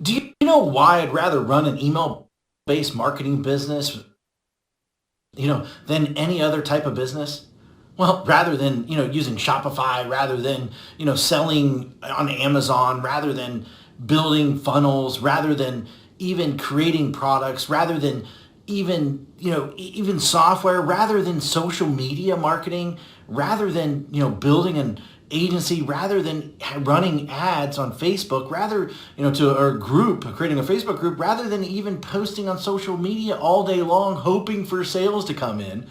Do you know why I'd rather run an email-based marketing business, than any other type of business? Well, rather than, using Shopify, rather than, selling on Amazon, rather than building funnels, rather than even creating products, rather than even software, rather than social media marketing, rather than, building an agency, rather than running ads on Facebook, rather, to our group, creating a Facebook group, rather than even posting on social media all day long, hoping for sales to come in,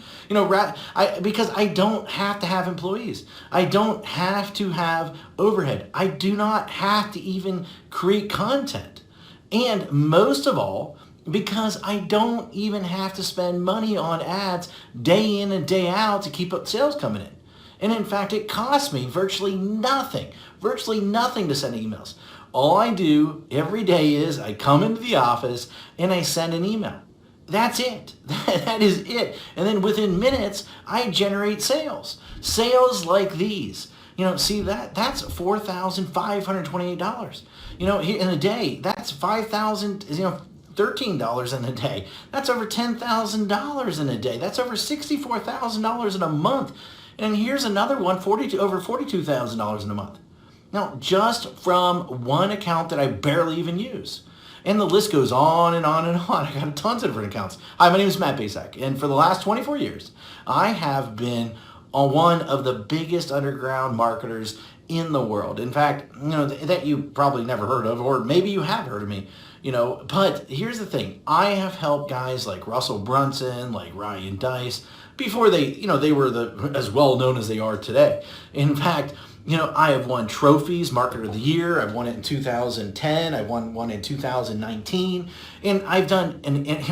because I don't have to have employees. I don't have to have overhead. I do not have to even create content. And most of all, because I don't even have to spend money on ads day in and day out to keep up sales coming in. And in fact, it costs me virtually nothing to send emails. All I do every day is I come into the office and I send an email. That's it. That is it. And then within minutes, I generate sales. Sales like these. See that's $4,528. In a day, that's 5,000, $13 in a day. That's over $10,000 in a day. That's over $64,000 in a month. And here's another one, over $42,000 in a month. Now, just from one account that I barely even use. And the list goes on and on and on. I got tons of different accounts. Hi, my name is Matt Basak, and for the last 24 years, I have been on one of the biggest underground marketers in the world. In fact, that you probably never heard of, or maybe you have heard of me. But here's the thing. I have helped guys like Russell Brunson, like Ryan Dice, before they were as well known as they are today. In fact, I have won trophies, Marketer of the Year. I've won it in 2010. I won one in 2019. And I've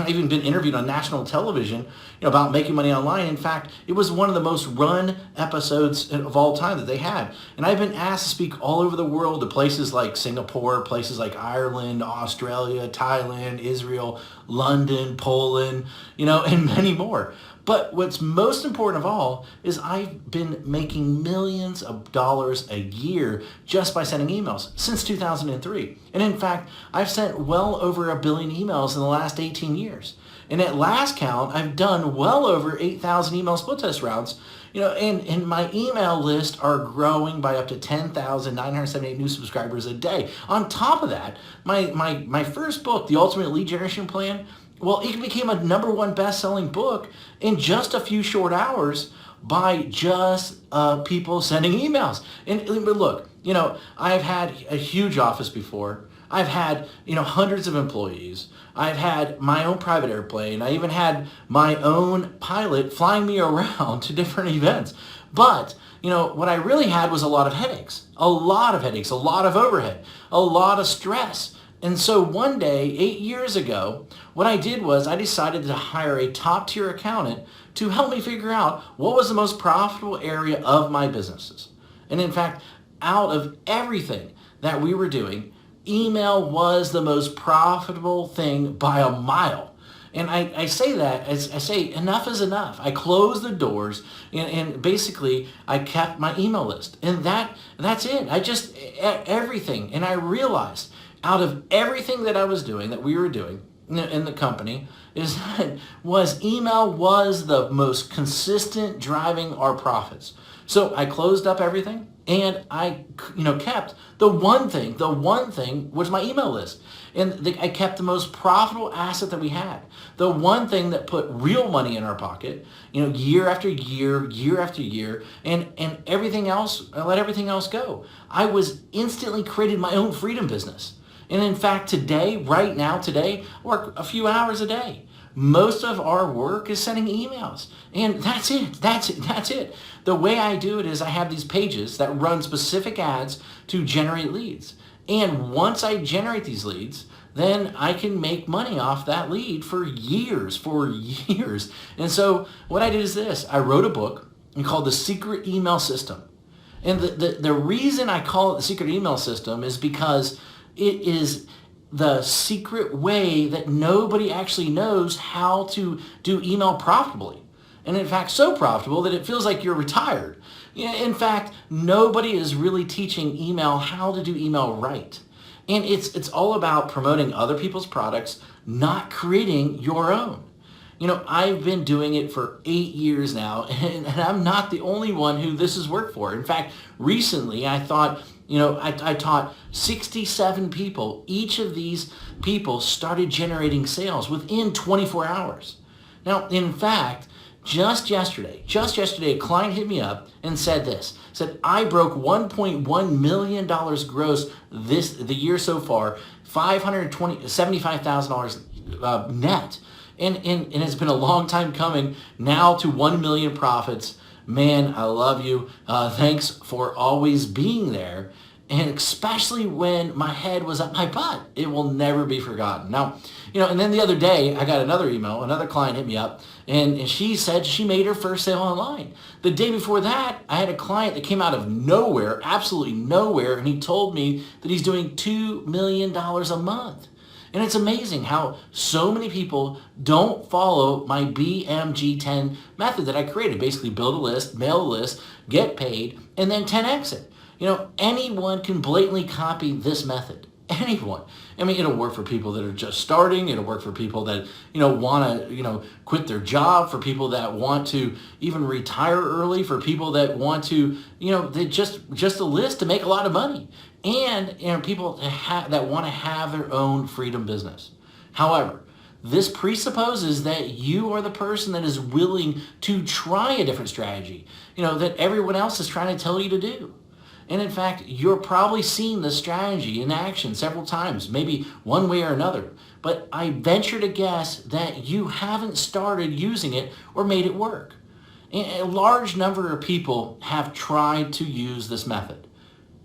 even been interviewed on national television, about making money online. In fact, it was one of the most run episodes of all time that they had. And I've been asked to speak all over the world to places like Singapore, places like Ireland, Australia, Thailand, Israel, London, Poland, and many more. But what's most important of all is I've been making millions of dollars a year just by sending emails since 2003. And in fact, I've sent well over 1 billion emails in the last 18 years. And at last count, I've done well over 8,000 email split test rounds. And my email list are growing by up to 10,978 new subscribers a day. On top of that, my first book, The Ultimate Lead Generation Plan, well, it became a #1 best-selling book in just a few short hours by just people sending emails. But look, I've had a huge office before. I've had, hundreds of employees. I've had my own private airplane. I even had my own pilot flying me around to different events. But, what I really had was a lot of headaches, a lot of overhead, a lot of stress. And so one day, 8 years ago, what I did was I decided to hire a top-tier accountant to help me figure out what was the most profitable area of my businesses. And in fact, out of everything that we were doing, email was the most profitable thing by a mile. And I say that, as I say, enough is enough. I closed the doors and basically I kept my email list. And that's it. Everything. And I realized out of everything that I was doing, that we were doing in the company, email was the most consistent driving our profits. So I closed up everything and I kept the one thing was my email list. And I kept the most profitable asset that we had. The one thing that put real money in our pocket, year after year, year after year, and everything else, I let everything else go. I was instantly created my own freedom business. And in fact, right now, I work a few hours a day. Most of our work is sending emails. And that's it. The way I do it is I have these pages that run specific ads to generate leads. And once I generate these leads, then I can make money off that lead for years. And so what I did is this. I wrote a book called The Secret Email System. And the reason I call it The Secret Email System is because it is the secret way that nobody actually knows how to do email profitably. And in fact, so profitable that it feels like you're retired. In fact, nobody is really teaching email how to do email right. And it's all about promoting other people's products, not creating your own. I've been doing it for 8 years now, and I'm not the only one who this has worked for. In fact, recently I thought, I taught 67 people. Each of these people started generating sales within 24 hours. Now, in fact, just yesterday, a client hit me up and said I broke $1.1 million gross the year so far, $75,000 net. And it's been a long time coming now to 1 million profits. Man, I love you. Thanks for always being there. And especially when my head was up my butt, it will never be forgotten. Now, and then the other day, I got another email, another client hit me up, and she said she made her first sale online. The day before that, I had a client that came out of nowhere, absolutely nowhere, and he told me that he's doing $2 million a month. And it's amazing how so many people don't follow my BMG10 method that I created. Basically build a list, mail a list, get paid, and then 10x it. Anyone can blatantly copy this method. Anyone. I mean, it'll work for people that are just starting. It'll work for people that, want to, quit their job, for people that want to even retire early, for people that want to, they just a list to make a lot of money. And, people that want to have their own freedom business. However, this presupposes that you are the person that is willing to try a different strategy, that everyone else is trying to tell you to do. And in fact, you're probably seen this strategy in action several times, maybe one way or another. But I venture to guess that you haven't started using it or made it work. A large number of people have tried to use this method.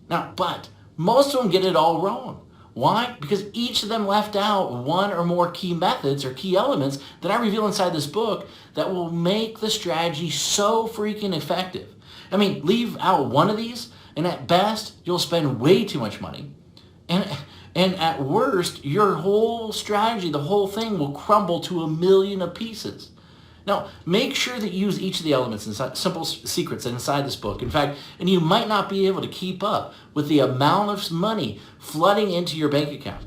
Now, but most of them get it all wrong. Why? Because each of them left out one or more key methods or key elements that I reveal inside this book that will make the strategy so freaking effective. I mean, leave out one of these, and at best, you'll spend way too much money. And at worst, your whole strategy, the whole thing will crumble to 1 million of pieces. Now, make sure that you use each of the elements inside, simple secrets inside this book. In fact, and you might not be able to keep up with the amount of money flooding into your bank account.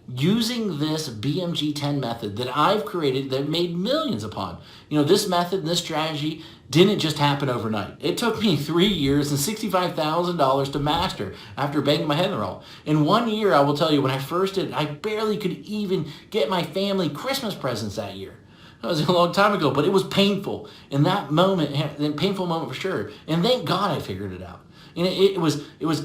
Using this BMG10 method that I've created that made millions upon. This method and this strategy didn't just happen overnight. It took me 3 years and $65,000 to master after banging my head in the wall. In 1 year, I will tell you, when I first did it, I barely could even get my family Christmas presents that year. That was a long time ago, but it was painful. In that moment, a painful moment for sure. And thank God I figured it out. And it was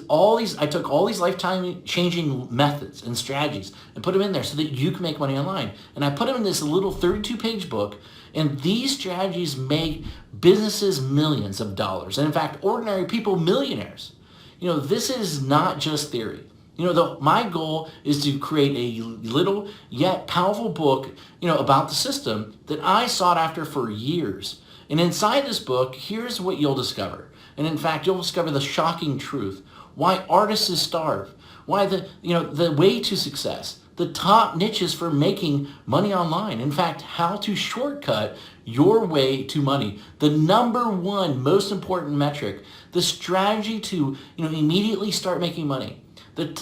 all these, I took all these lifetime changing methods and strategies and put them in there so that you can make money online. And I put them in this little 32-page book, and these strategies make businesses millions of dollars. And in fact, ordinary people millionaires. This is not just theory. My goal is to create a little yet powerful book, about the system that I sought after for years. And inside this book, here's what you'll discover. And in fact, you'll discover the shocking truth. Why artists starve. Why the way to success. The top niches for making money online. In fact, how to shortcut your way to money. The number one most important metric. The strategy to immediately start making money.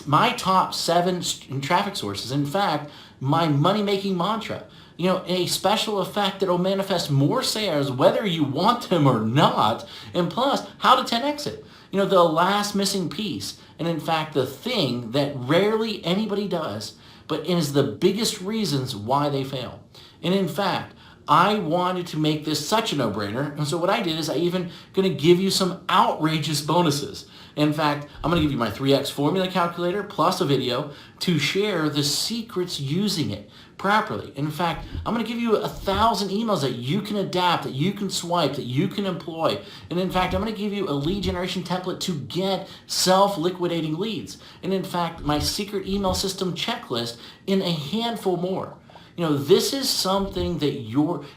My top 7 traffic sources. In fact, my money-making mantra. A special effect that will manifest more sales whether you want them or not. And plus, how to 10x it. The last missing piece. And in fact, the thing that rarely anybody does, but is the biggest reasons why they fail. And in fact, I wanted to make this such a no-brainer. And so what I did is I even going to give you some outrageous bonuses. In fact, I'm going to give you my 3x formula calculator plus a video to share the secrets using it properly. In fact, I'm going to give you 1,000 emails that you can adapt, that you can swipe, that you can employ. And in fact, I'm going to give you a lead generation template to get self-liquidating leads. And in fact, my secret email system checklist in a handful more. This is something that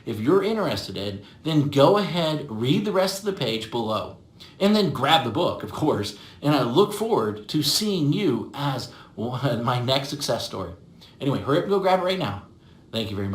if you're interested in, then go ahead, read the rest of the page below. And then grab the book, of course. And I look forward to seeing you as my next success story. Anyway, hurry up and go grab it right now. Thank you very much.